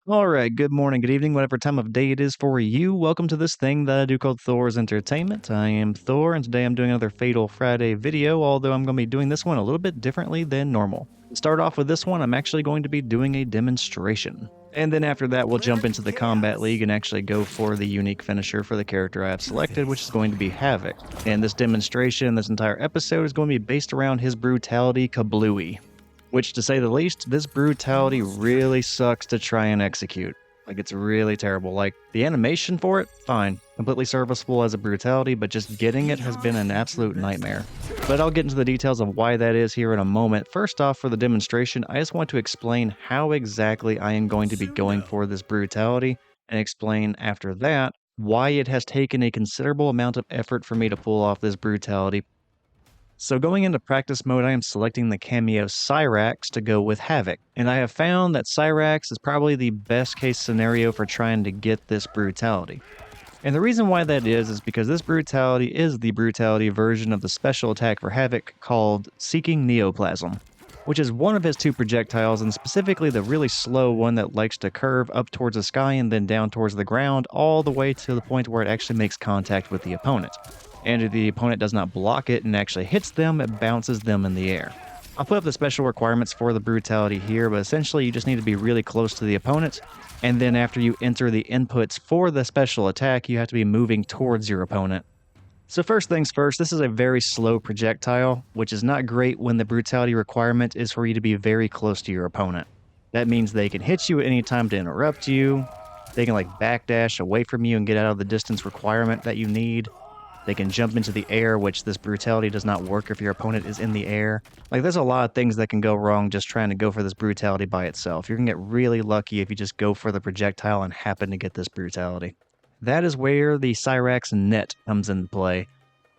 All right, good morning, good evening, whatever time of day it is for you. Welcome to this thing that I do called Thor's Entertainment. I am Thor, and today I'm doing another Fatal Friday video, although I'm going to be doing this one a little bit differently than normal. To start off with this one, I'm actually going to be doing a demonstration. And then after that, we'll jump into the Kombat League and actually go for the unique finisher for the character I have selected, which is going to be Havik. And this demonstration, this entire episode, is going to be based around his brutality, Kablooey. Which, to say the least, this brutality really sucks to try and execute. Like, it's really terrible. Like, the animation for it, fine. Completely serviceable as a brutality, but just getting it has been an absolute nightmare. But I'll get into the details of why that is here in a moment. First off, for the demonstration, I just want to explain how exactly I am going to be going for this brutality, and explain after that why it has taken a considerable amount of effort for me to pull off this brutality. So going into practice mode, I am selecting the kameo Cyrax to go with Havik, and I have found that Cyrax is probably the best case scenario for trying to get this brutality. And the reason why that is because this brutality is the brutality version of the special attack for Havik called Seeking Neoplasm, which is one of his two projectiles, and specifically the really slow one that likes to curve up towards the sky and then down towards the ground, all the way to the point where it actually makes contact with the opponent. And if the opponent does not block it and actually hits them, it bounces them in the air. I'll put up the special requirements for the brutality here, but essentially you just need to be really close to the opponent, and then after you enter the inputs for the special attack, you have to be moving towards your opponent. So first things first, this is a very slow projectile, which is not great when the brutality requirement is for you to be very close to your opponent. That means they can hit you at any time to interrupt you, they can like backdash away from you and get out of the distance requirement that you need. They can jump into the air, which this brutality does not work if your opponent is in the air. Like, there's a lot of things that can go wrong just trying to go for this brutality by itself. You're going to get really lucky if you just go for the projectile and happen to get this brutality. That is where the Cyrax net comes into play.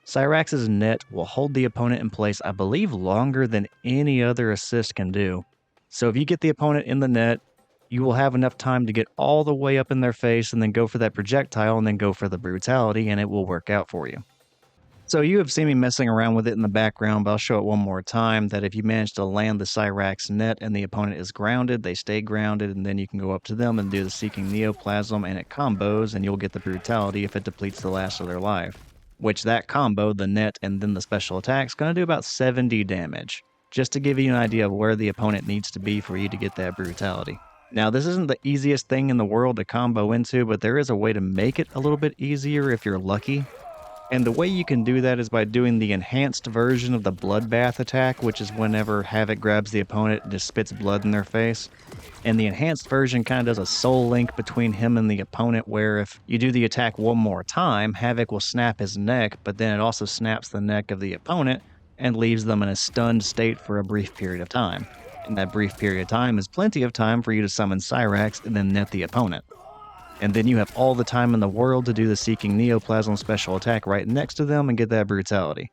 Cyrax's net will hold the opponent in place, I believe, longer than any other assist can do. So if you get the opponent in the net, you will have enough time to get all the way up in their face and then go for that projectile and then go for the brutality, and it will work out for you. So you have seen me messing around with it in the background, but I'll show it one more time that if you manage to land the Cyrax net and the opponent is grounded, they stay grounded, and then you can go up to them and do the Seeking Neoplasm, and it combos, and you'll get the brutality if it depletes the last of their life. Which that combo, the net and then the special attack, is going to do about 70 damage. Just to give you an idea of where the opponent needs to be for you to get that brutality. Now, this isn't the easiest thing in the world to combo into, but there is a way to make it a little bit easier if you're lucky. And the way you can do that is by doing the enhanced version of the bloodbath attack, which is whenever Havik grabs the opponent and just spits blood in their face. And the enhanced version kind of does a soul link between him and the opponent, where if you do the attack one more time, Havik will snap his neck, but then it also snaps the neck of the opponent and leaves them in a stunned state for a brief period of time. And that brief period of time is plenty of time for you to summon Cyrax and then net the opponent. And then you have all the time in the world to do the Seeking Neoplasm special attack right next to them and get that brutality.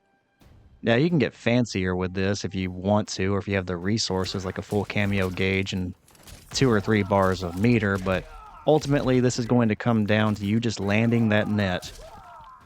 Now, you can get fancier with this if you want to, or if you have the resources like a full kameo gauge and 2 or 3 bars of meter, but ultimately this is going to come down to you just landing that net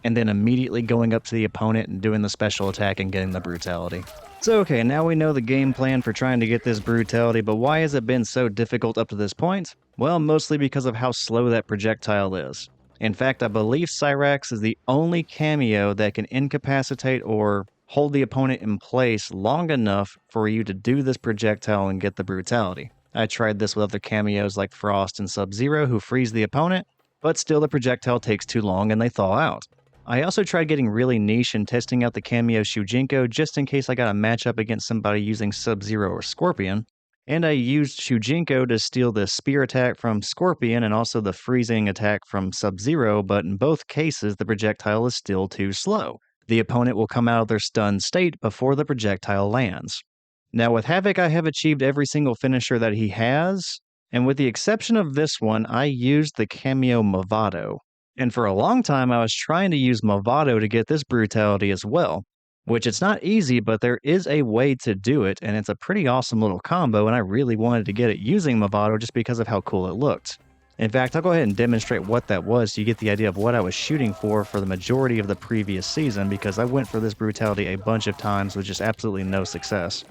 and then immediately going up to the opponent and doing the special attack and getting the brutality. So okay, now we know the game plan for trying to get this brutality, but why has it been so difficult up to this point? Well, mostly because of how slow that projectile is. In fact, I believe Cyrax is the only kameo that can incapacitate or hold the opponent in place long enough for you to do this projectile and get the brutality. I tried this with other kameos like Frost and Sub-Zero who freeze the opponent, but still the projectile takes too long and they thaw out. I also tried getting really niche and testing out the kameo Shujinko just in case I got a matchup against somebody using Sub-Zero or Scorpion, and I used Shujinko to steal the spear attack from Scorpion and also the freezing attack from Sub-Zero, but in both cases the projectile is still too slow. The opponent will come out of their stunned state before the projectile lands. Now with Havik, I have achieved every single finisher that he has, and with the exception of this one, I used the kameo Mavado. And for a long time, I was trying to use Mavado to get this brutality as well, which it's not easy, but there is a way to do it, and it's a pretty awesome little combo, and I really wanted to get it using Mavado just because of how cool it looked. In fact, I'll go ahead and demonstrate what that was so you get the idea of what I was shooting for the majority of the previous season, because I went for this brutality a bunch of times with just absolutely no success.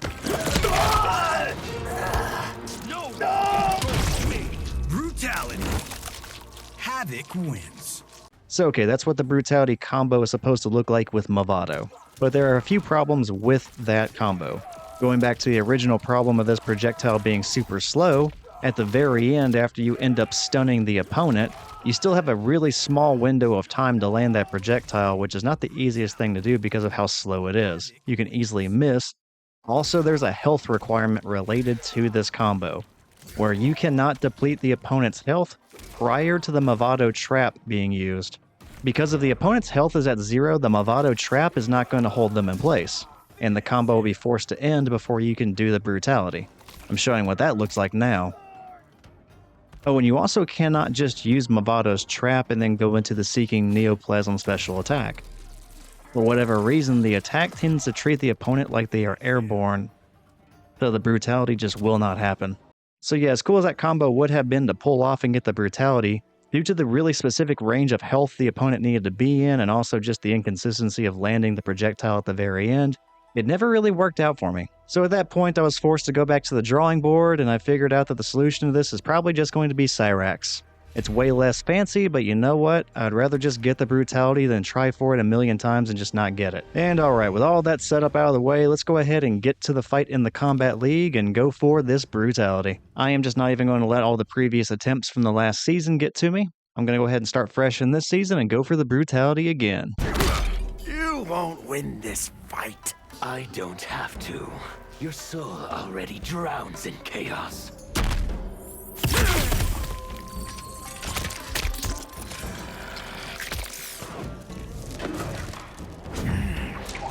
Havik wins. So okay, that's what the Brutality combo is supposed to look like with Mavado. But there are a few problems with that combo. Going back to the original problem of this projectile being super slow, at the very end after you end up stunning the opponent, you still have a really small window of time to land that projectile, which is not the easiest thing to do because of how slow it is. You can easily miss. Also, there's a health requirement related to this combo, where you cannot deplete the opponent's health prior to the Mavado trap being used. Because if the opponent's health is at 0, the Mavado trap is not going to hold them in place, and the combo will be forced to end before you can do the Brutality. I'm showing what that looks like now. Oh, and you also cannot just use Mavado's trap and then go into the Seeking Neoplasm special attack. For whatever reason, the attack tends to treat the opponent like they are airborne, so the Brutality just will not happen. So yeah, as cool as that combo would have been to pull off and get the Brutality, due to the really specific range of health the opponent needed to be in, and also just the inconsistency of landing the projectile at the very end, it never really worked out for me. So at that point, I was forced to go back to the drawing board, and I figured out that the solution to this is probably just going to be Cyrax. It's way less fancy, but you know what? I'd rather just get the Brutality than try for it a million times and just not get it. And alright, with all that setup out of the way, let's go ahead and get to the fight in the Kombat League and go for this Brutality. I am just not even going to let all the previous attempts from the last season get to me. I'm going to go ahead and start fresh in this season and go for the Brutality again. You won't win this fight. I don't have to. Your soul already drowns in chaos.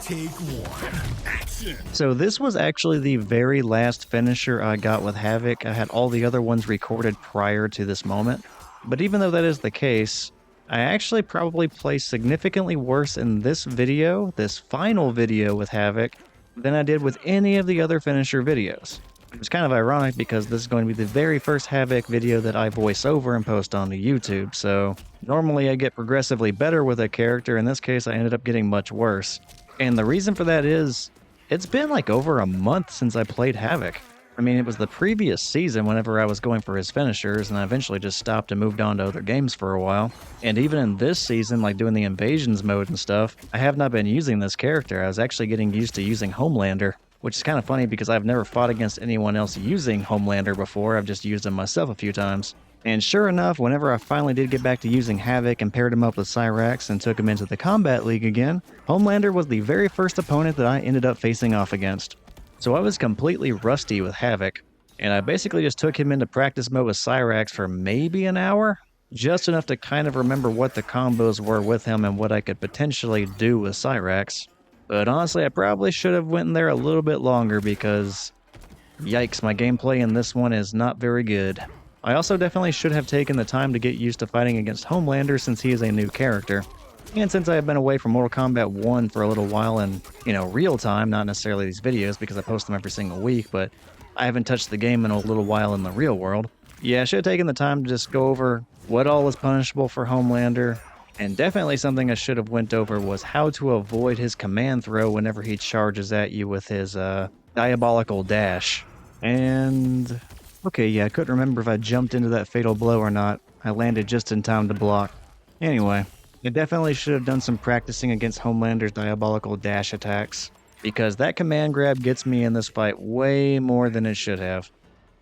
Take one. Action. So this was actually the very last finisher I got with Havik. I had all the other ones recorded prior to this moment. But even though that is the case, I actually probably play significantly worse in this video, this final video with Havik, than I did with any of the other finisher videos. It's kind of ironic because this is going to be the very first Havik video that I voice over and post onto YouTube, so normally I get progressively better with a character. In this case, I ended up getting much worse. And the reason for that is, it's been like over a month since I played Havik. I mean, it was the previous season whenever I was going for his finishers, and I eventually just stopped and moved on to other games for a while. And even in this season, like doing the invasions mode and stuff, I have not been using this character. I was actually getting used to using Homelander, which is kind of funny because I've never fought against anyone else using Homelander before. I've just used him myself a few times. And sure enough, whenever I finally did get back to using Havik and paired him up with Cyrax and took him into the Kombat League again, Homelander was the very first opponent that I ended up facing off against. So I was completely rusty with Havik, and I basically just took him into practice mode with Cyrax for maybe an hour, just enough to kind of remember what the combos were with him and what I could potentially do with Cyrax. But honestly, I probably should have went in there a little bit longer because, yikes, my gameplay in this one is not very good. I also definitely should have taken the time to get used to fighting against Homelander since he is a new character. And since I have been away from Mortal Kombat 1 for a little while in, real time, not necessarily these videos because I post them every single week, but I haven't touched the game in a little while in the real world. Yeah, I should have taken the time to just go over what all is punishable for Homelander, and definitely something I should have went over was how to avoid his command throw whenever he charges at you with his diabolical dash. And okay, yeah, I couldn't remember if I jumped into that fatal blow or not. I landed just in time to block. Anyway, I definitely should have done some practicing against Homelander's diabolical dash attacks, because that command grab gets me in this fight way more than it should have.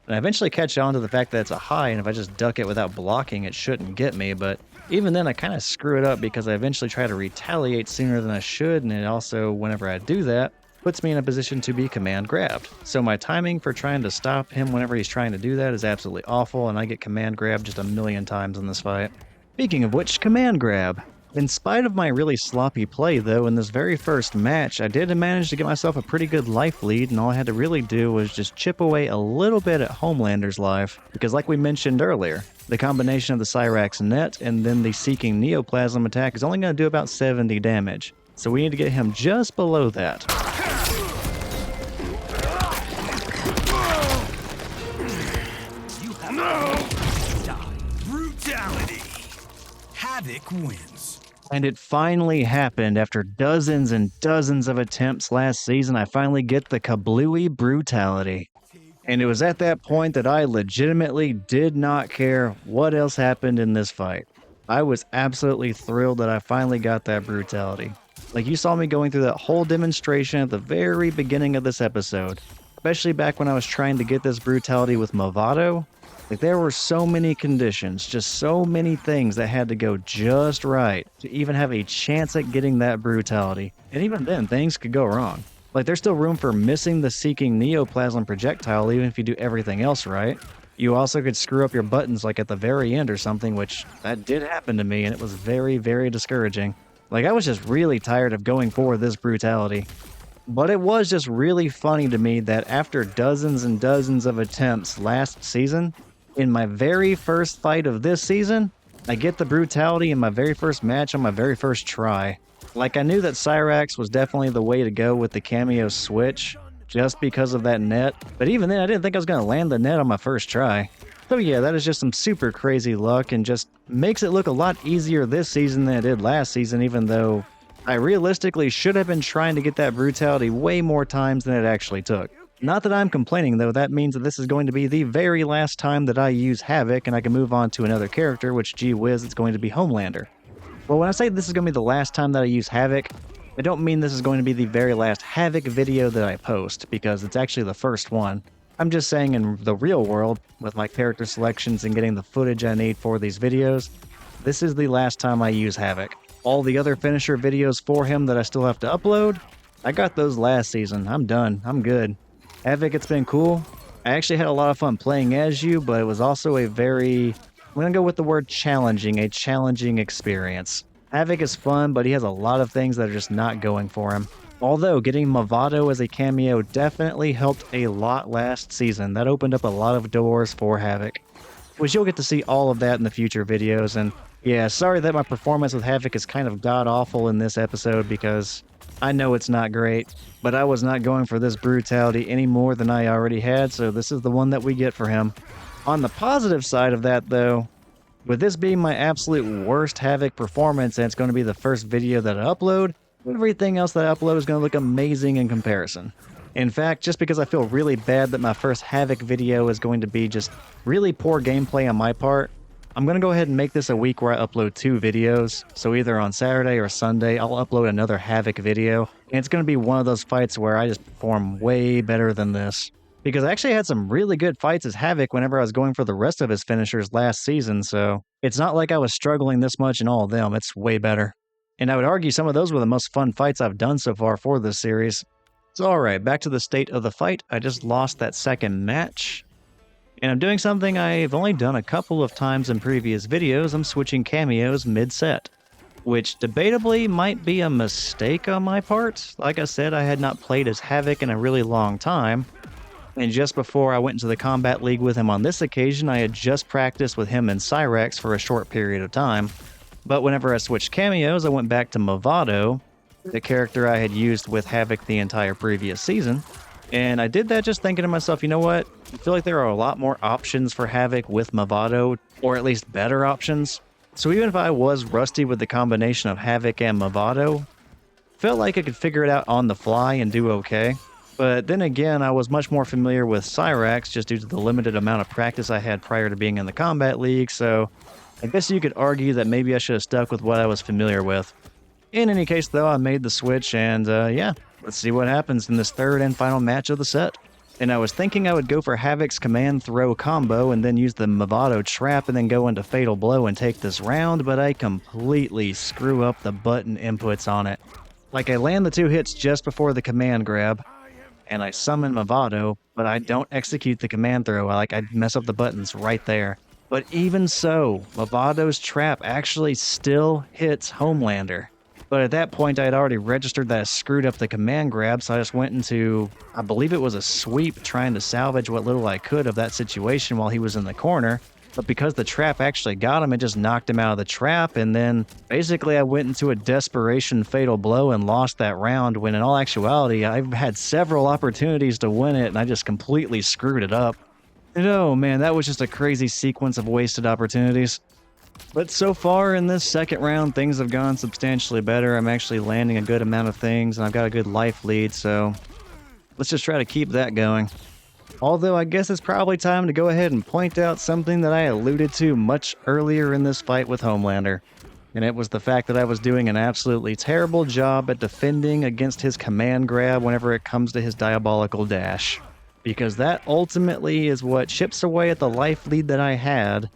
And I eventually catch on to the fact that it's a high, and if I just duck it without blocking, it shouldn't get me, but even then I kind of screw it up because I eventually try to retaliate sooner than I should, and it also, whenever I do that, puts me in a position to be command grabbed. So my timing for trying to stop him whenever he's trying to do that is absolutely awful, and I get command grabbed just a million times in this fight. Speaking of which, command grab. In spite of my really sloppy play though, in this very first match, I did manage to get myself a pretty good life lead, and all I had to really do was just chip away a little bit at Homelander's life, because like we mentioned earlier, the combination of the Cyrax net and then the Seeking Neoplasm attack is only going to do about 70 damage. So we need to get him just below that. Brutality. Havik wins. And it finally happened. After dozens and dozens of attempts last season, I finally get the Kablooey Brutality. And it was at that point that I legitimately did not care what else happened in this fight. I was absolutely thrilled that I finally got that brutality. Like, you saw me going through that whole demonstration at the very beginning of this episode, especially back when I was trying to get this brutality with Mavado. Like, there were so many conditions, just so many things that had to go just right to even have a chance at getting that brutality. And even then, things could go wrong. Like, there's still room for missing the Seeking Neoplasm projectile even if you do everything else right. You also could screw up your buttons like at the very end or something, which that did happen to me, and it was very, very discouraging. Like, I was just really tired of going for this brutality. But it was just really funny to me that after dozens and dozens of attempts last season, in my very first fight of this season, I get the brutality in my very first match on my very first try. Like, I knew that Cyrax was definitely the way to go with the kameo switch, just because of that net, but even then I didn't think I was going to land the net on my first try. So yeah, that is just some super crazy luck and just makes it look a lot easier this season than it did last season, even though I realistically should have been trying to get that brutality way more times than it actually took. Not that I'm complaining though, that means that this is going to be the very last time that I use Havik and I can move on to another character, which gee whiz, it's going to be Homelander. Well, when I say this is going to be the last time that I use Havik, I don't mean this is going to be the very last Havik video that I post, because it's actually the first one. I'm just saying in the real world, with my character selections and getting the footage I need for these videos, this is the last time I use Havik. All the other finisher videos for him that I still have to upload, I got those last season. I'm done. I'm good. Havik, it's been cool. I actually had a lot of fun playing as you, but it was also a very, I'm going to go with the word challenging, a challenging experience. Havik is fun, but he has a lot of things that are just not going for him. Although getting Mavado as a cameo definitely helped a lot last season. That opened up a lot of doors for Havik, which you'll get to see all of that in the future videos. And yeah, sorry that my performance with Havik is kind of god-awful in this episode, because I know it's not great, but I was not going for this brutality any more than I already had, so this is the one that we get for him. On the positive side of that though, with this being my absolute worst Havik performance and it's going to be the first video that I upload, everything else that I upload is going to look amazing in comparison. In fact, just because I feel really bad that my first Havik video is going to be just really poor gameplay on my part, I'm going to go ahead and make this a week where I upload 2 videos. So either on Saturday or Sunday, I'll upload another Havik video. And it's going to be one of those fights where I just perform way better than this. Because I actually had some really good fights as Havik whenever I was going for the rest of his finishers last season, so it's not like I was struggling this much in all of them, it's way better. And I would argue some of those were the most fun fights I've done so far for this series. So alright, back to the state of the fight. I just lost that second match. And I'm doing something I've only done a couple of times in previous videos. I'm switching cameos mid-set, which debatably might be a mistake on my part. Like I said, I had not played as Havik in a really long time. And just before I went into the Kombat League with him on this occasion, I had just practiced with him and Cyrax for a short period of time. But whenever I switched cameos, I went back to Mavado, the character I had used with Havik the entire previous season. And I did that just thinking to myself, you know what? I feel like there are a lot more options for Havik with Mavado, or at least better options. So even if I was rusty with the combination of Havik and Mavado, felt like I could figure it out on the fly and do okay. But then again, I was much more familiar with Cyrax just due to the limited amount of practice I had prior to being in the Kombat League, so I guess you could argue that maybe I should have stuck with what I was familiar with. In any case though, I made the switch and yeah, let's see what happens in this third and final match of the set. And I was thinking I would go for Havik's command throw combo and then use the Mavado trap and then go into Fatal Blow and take this round, but I completely screw up the button inputs on it. Like, I land the 2 hits just before the command grab, and I summon Mavado, but I don't execute the command throw. I mess up the buttons right there. But even so, Mavado's trap actually still hits Homelander. But at that point, I had already registered that I screwed up the command grab, so I just went into, I believe it was a sweep, trying to salvage what little I could of that situation while he was in the corner. But because the trap actually got him, it just knocked him out of the trap, and then basically I went into a desperation Fatal Blow and lost that round, when in all actuality, I've had several opportunities to win it, and I just completely screwed it up. And oh man, that was just a crazy sequence of wasted opportunities. But so far in this second round, things have gone substantially better. I'm actually landing a good amount of things, and I've got a good life lead, so let's just try to keep that going. Although I guess it's probably time to go ahead and point out something that I alluded to much earlier in this fight with Homelander. And it was the fact that I was doing an absolutely terrible job at defending against his command grab whenever it comes to his diabolical dash. Because that ultimately is what chips away at the life lead that I had,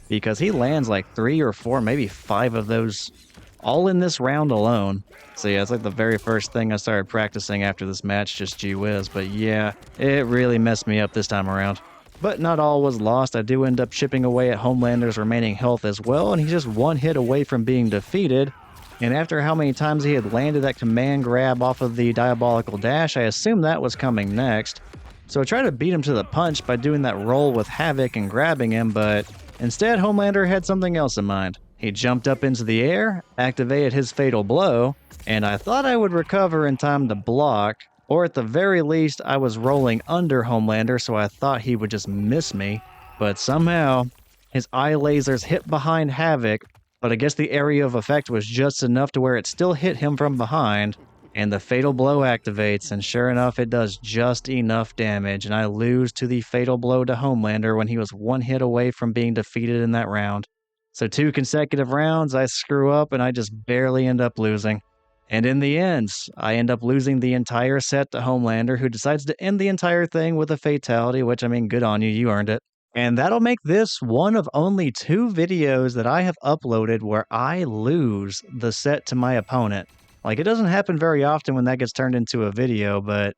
because he lands like 3 or 4, maybe 5 of those all in this round alone. So yeah, it's like the very first thing I started practicing after this match, just gee whiz. But yeah, it really messed me up this time around. But not all was lost. I do end up chipping away at Homelander's remaining health as well, and he's just one hit away from being defeated. And after how many times he had landed that command grab off of the diabolical dash, I assumed that was coming next. So I tried to beat him to the punch by doing that roll with Havik and grabbing him, but instead Homelander had something else in mind. He jumped up into the air, activated his fatal blow, and I thought I would recover in time to block, or at the very least I was rolling under Homelander, so I thought he would just miss me. But somehow his eye lasers hit behind Havik, but I guess the area of effect was just enough to where it still hit him from behind, and the fatal blow activates, and sure enough it does just enough damage, and I lose to the fatal blow to Homelander when he was one hit away from being defeated in that round. So 2 consecutive rounds I screw up and I just barely end up losing. And in the end, I end up losing the entire set to Homelander, who decides to end the entire thing with a fatality, which, I mean, good on you, you earned it. And that'll make this one of only 2 videos that I have uploaded where I lose the set to my opponent. Like, it doesn't happen very often when that gets turned into a video, but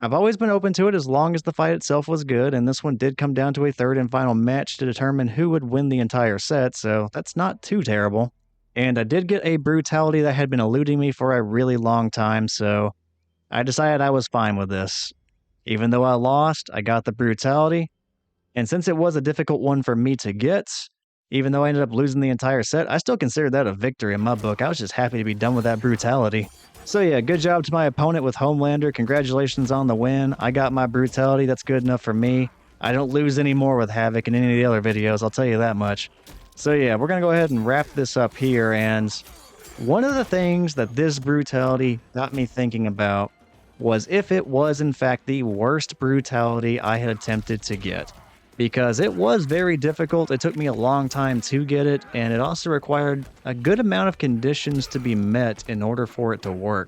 I've always been open to it as long as the fight itself was good, and this one did come down to a third and final match to determine who would win the entire set, so that's not too terrible. And I did get a brutality that had been eluding me for a really long time, so I decided I was fine with this. Even though I lost, I got the brutality, and since it was a difficult one for me to get, even though I ended up losing the entire set, I still considered that a victory in my book. I was just happy to be done with that brutality. So yeah, good job to my opponent with Homelander. Congratulations on the win. I got my brutality. That's good enough for me. I don't lose any more with Havik in any of the other videos, I'll tell you that much. So yeah, we're going to go ahead and wrap this up here. And one of the things that this brutality got me thinking about was if it was in fact the worst brutality I had attempted to get. Because it was very difficult, it took me a long time to get it, and it also required a good amount of conditions to be met in order for it to work.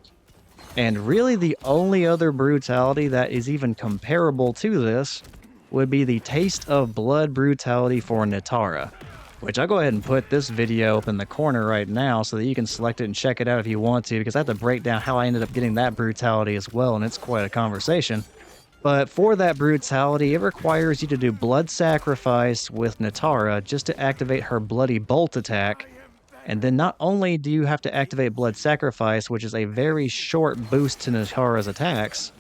And really the only other brutality that is even comparable to this would be the Taste of Blood brutality for Natara. Which I'll go ahead and put this video up in the corner right now so that you can select it and check it out if you want to, because I have to break down how I ended up getting that brutality as well, and it's quite a conversation. But for that brutality, it requires you to do blood sacrifice with Natara just to activate her bloody bolt attack. And then not only do you have to activate blood sacrifice, which is a very short boost to Natara's attacks,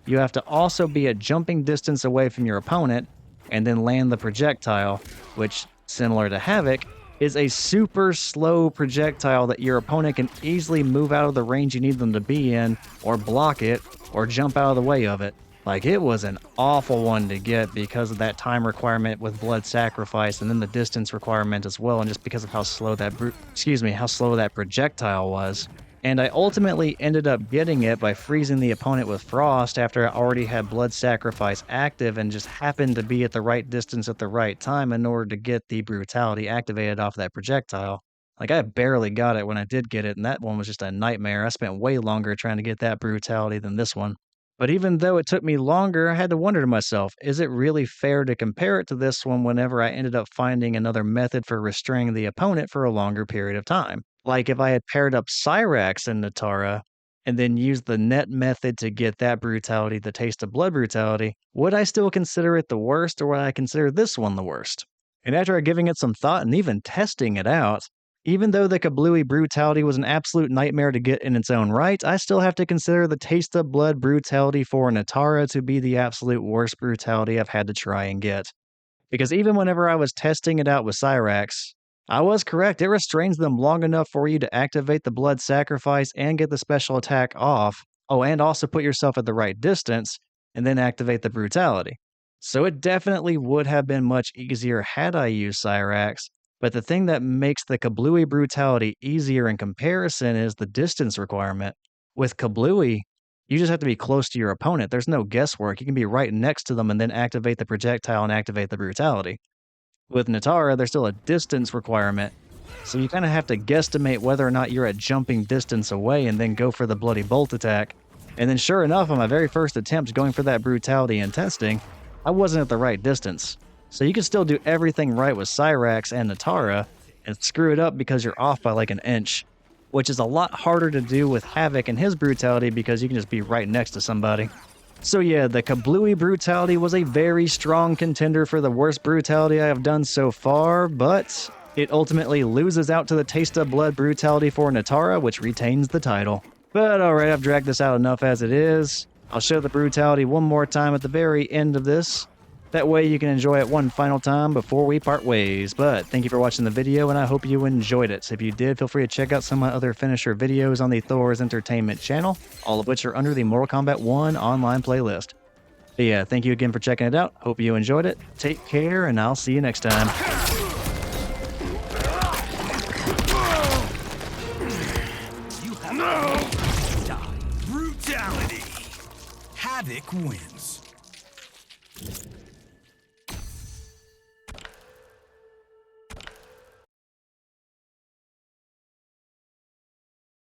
you have to also be a jumping distance away from your opponent and then land the projectile, which, similar to Havik, is a super slow projectile that your opponent can easily move out of the range you need them to be in, or block it, or jump out of the way of it. Like, it was an awful one to get because of that time requirement with blood sacrifice and then the distance requirement as well, and just because of how slow that projectile was. And I ultimately ended up getting it by freezing the opponent with frost after I already had blood sacrifice active and just happened to be at the right distance at the right time in order to get the brutality activated off that projectile. Like, I barely got it when I did get it, and that one was just a nightmare. I spent way longer trying to get that brutality than this one. But even though it took me longer, I had to wonder to myself, is it really fair to compare it to this one whenever I ended up finding another method for restraining the opponent for a longer period of time? Like if I had paired up Cyrax and Natara, and then used the net method to get that brutality, the Taste of Blood brutality, would I still consider it the worst, or would I consider this one the worst? And after giving it some thought and even testing it out, even though the Kablooey brutality was an absolute nightmare to get in its own right, I still have to consider the Taste of Blood brutality for Natara to be the absolute worst brutality I've had to try and get. Because even whenever I was testing it out with Cyrax, I was correct, it restrains them long enough for you to activate the blood sacrifice and get the special attack off. Oh, and also put yourself at the right distance, and then activate the brutality. So it definitely would have been much easier had I used Cyrax. But the thing that makes the Kablooey brutality easier in comparison is the distance requirement. With Kablooey, You just have to be close to your opponent. There's no guesswork. You can be right next to them and then activate the projectile and activate the brutality. With Natara, there's still a distance requirement, so you kind of have to guesstimate whether or not you're at jumping distance away and then go for the bloody bolt attack. And then sure enough, on my very first attempt going for that brutality and testing, I wasn't at the right distance. So you can still do everything right with Cyrax and Natara and screw it up because you're off by like an inch, which is a lot harder to do with Havik and his brutality because you can just be right next to somebody. So yeah, the Kablooey brutality was a very strong contender for the worst brutality I have done so far, but it ultimately loses out to the Taste of Blood brutality for Natara, which retains the title. But alright, I've dragged this out enough as it is. I'll show the brutality one more time at the very end of this. That way you can enjoy it one final time before we part ways. But thank you for watching the video, and I hope you enjoyed it. If you did, feel free to check out some of my other finisher videos on the Thor's Entertainment channel, all of which are under the Mortal Kombat 1 online playlist. But yeah, thank you again for checking it out. Hope you enjoyed it. Take care, and I'll see you next time. Brutality. Havik wins.